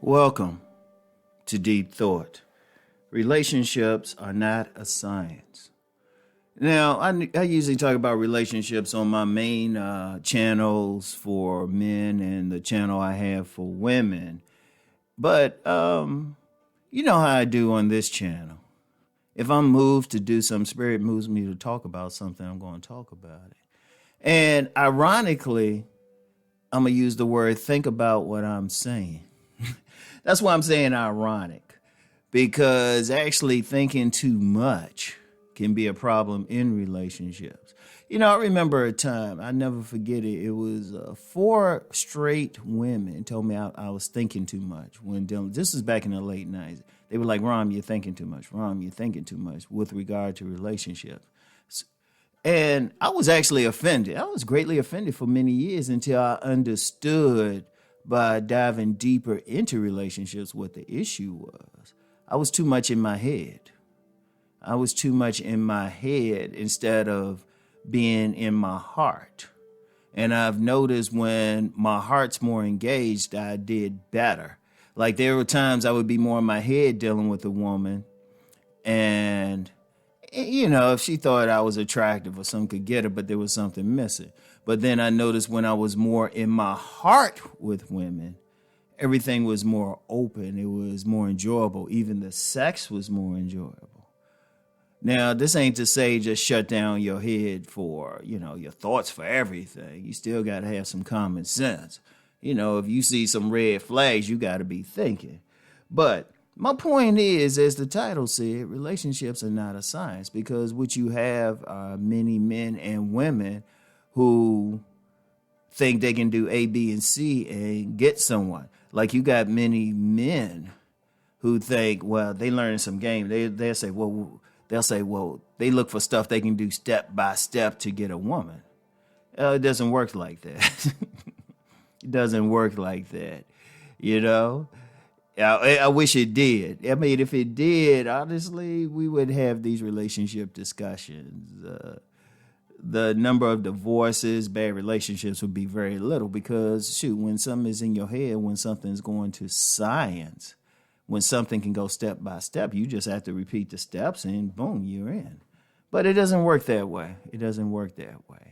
Welcome to Deep Thought. Relationships are not a science. Now, I usually talk about relationships on my main channels for men and the channel I have for women. But you know how I do on this channel. If I'm moved to do something, spirit moves me to talk about something, I'm going to talk about it. And ironically, I'm going to use the word think about what I'm saying. That's why I'm saying ironic, because actually thinking too much can be a problem in relationships. You know, I remember a time, I never forget it. It was 4 straight women told me I was thinking too much when dealing. This is back in the late 90s. They were like, Rom, you're thinking too much. Rom, you're thinking too much with regard to relationships. And I was actually offended. I was greatly offended for many years until I understood by diving deeper into relationships what the issue was. I was too much in my head. I was too much in my head instead of being in my heart. And I've noticed when my heart's more engaged, I did better. Like there were times I would be more in my head dealing with a woman, and you know, if she thought I was attractive or something could get her, but there was something missing. But then I noticed when I was more in my heart with women, everything was more open. It was more enjoyable. Even the sex was more enjoyable. Now, this ain't to say just shut down your head for, you know, your thoughts for everything. You still got to have some common sense. You know, if you see some red flags, you got to be thinking. But my point is, as the title said, relationships are not a science, because what you have are many men and women who think they can do A, B, and C and get someone. Like you got many men who think, well, they learn some game. They'll say, well, they look for stuff they can do step by step to get a woman. It doesn't work like that. It doesn't work like that, you know? I wish it did. I mean, if it did, honestly, we would have these relationship discussions. The number of divorces, bad relationships would be very little, because, shoot, when something is in your head, when something's going to science, when something can go step by step, you just have to repeat the steps and boom, you're in. But it doesn't work that way. It doesn't work that way.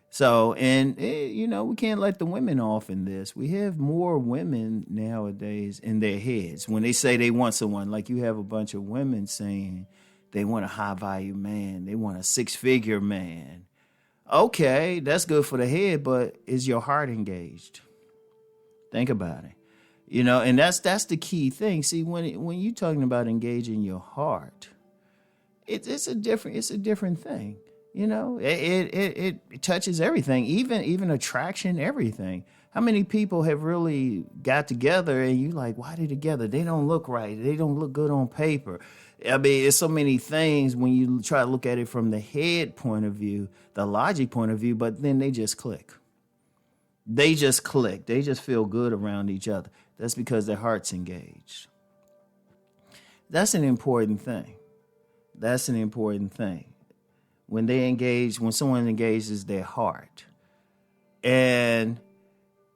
So, you know, we can't let the women off in this. We have more women nowadays in their heads. When they say they want someone, like you have a bunch of women saying they want a high-value man. They want a 6-figure man. Okay, that's good for the head, but is your heart engaged? Think about it. You know, and that's the key thing. See, when you're talking about engaging your heart, it's a different thing. You know, it touches everything, even attraction, everything. How many people have really got together and you like, why they together? They don't look right. They don't look good on paper. I mean, it's so many things when you try to look at it from the head point of view, the logic point of view, but then they just click. They just click. They just feel good around each other. That's because their heart's engaged. That's an important thing. That's an important thing. When someone engages their heart. And,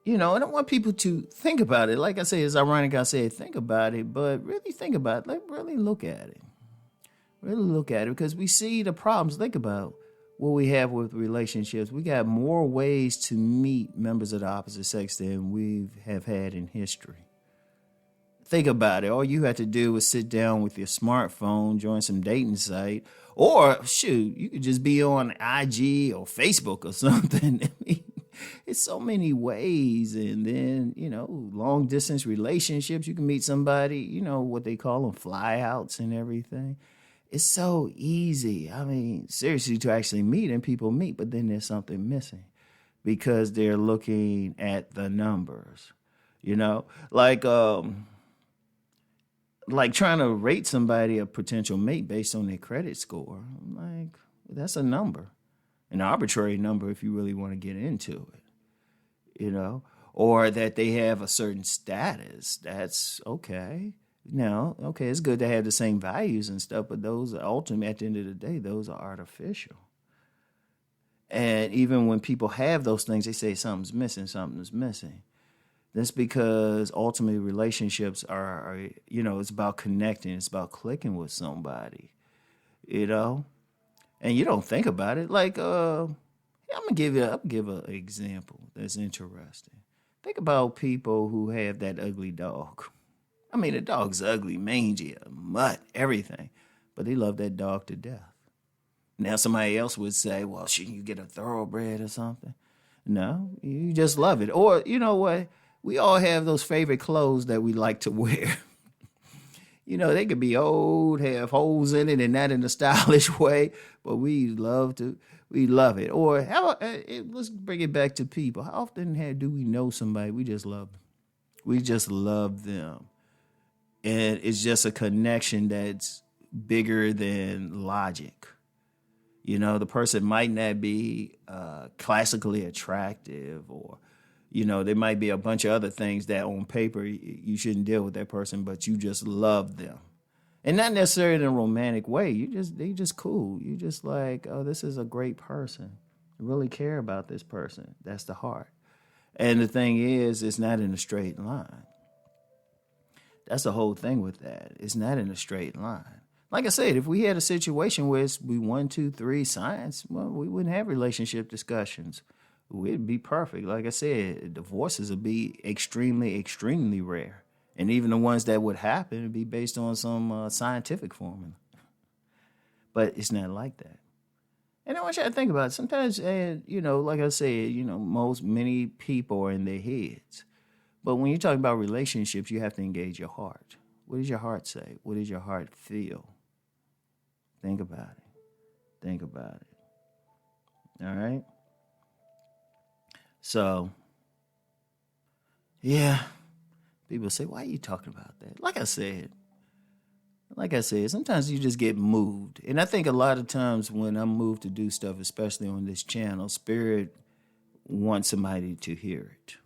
you know, I don't want people to think about it. Like I say, it's ironic I said think about it, but really think about it. Like, really look at it. Really look at it, because we see the problems. Think about what we have with relationships. We got more ways to meet members of the opposite sex than we have had in history. Think about it. All you have to do is sit down with your smartphone, join some dating site, or shoot, you could just be on IG or Facebook or something. I mean, it's so many ways. And then, you know, long distance relationships, you can meet somebody, you know, what they call them, flyouts and everything. It's so easy. I mean, seriously, to actually meet, and people meet, but then there's something missing because they're looking at the numbers, you know, like trying to rate somebody a potential mate based on their credit score. I'm like, that's a number, an arbitrary number if you really want to get into it, you know, or that they have a certain status. That's okay. Now, okay, it's good to have the same values and stuff, but those are ultimately, at the end of the day, those are artificial. And even when people have those things, they say something's missing. That's because ultimately relationships are it's about connecting. It's about clicking with somebody, you know? And you don't think about it. Like, I'll give an example that's interesting. Think about people who have that ugly dog. I mean, the dog's ugly, mangy, a mutt, everything. But they love that dog to death. Now somebody else would say, well, shouldn't you get a thoroughbred or something? No, you just love it. Or, you know what? We all have those favorite clothes that we like to wear. They could be old, have holes in it, and not in a stylish way, but we love it. Or let's bring it back to people. How often do we know somebody we just love them? We just love them. And it's just a connection that's bigger than logic. The person might not be classically attractive, or, there might be a bunch of other things that on paper you shouldn't deal with that person, but you just love them. And not necessarily in a romantic way. They just cool. You just like, oh, this is a great person. I really care about this person. That's the heart. And the thing is, it's not in a straight line. That's the whole thing with that. It's not in a straight line. Like I said, if we had a situation where it's we 1, 2, 3 signs, well, we wouldn't have relationship discussions. It'd be perfect. Like I said, divorces would be extremely, extremely rare. And even the ones that would happen would be based on some scientific formula. But it's not like that. And I want you to think about it. Sometimes, like I said, many people are in their heads. But when you're talking about relationships, you have to engage your heart. What does your heart say? What does your heart feel? Think about it. Think about it. All right? So, yeah. People say, why are you talking about that? Like I said, sometimes you just get moved. And I think a lot of times when I'm moved to do stuff, especially on this channel, Spirit wants somebody to hear it.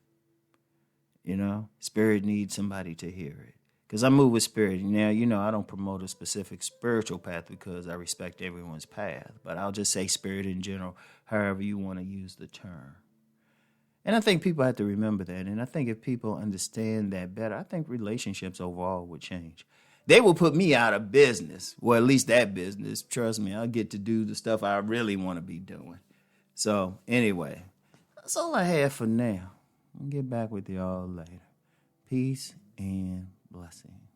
Spirit needs somebody to hear it. Because I move with Spirit. Now, I don't promote a specific spiritual path because I respect everyone's path. But I'll just say Spirit in general, however you want to use the term. And I think people have to remember that. And I think if people understand that better, I think relationships overall would change. They will put me out of business. Well, at least that business. Trust me, I'll get to do the stuff I really want to be doing. So, anyway, that's all I have for now. I'll get back with y'all later. Peace and blessings.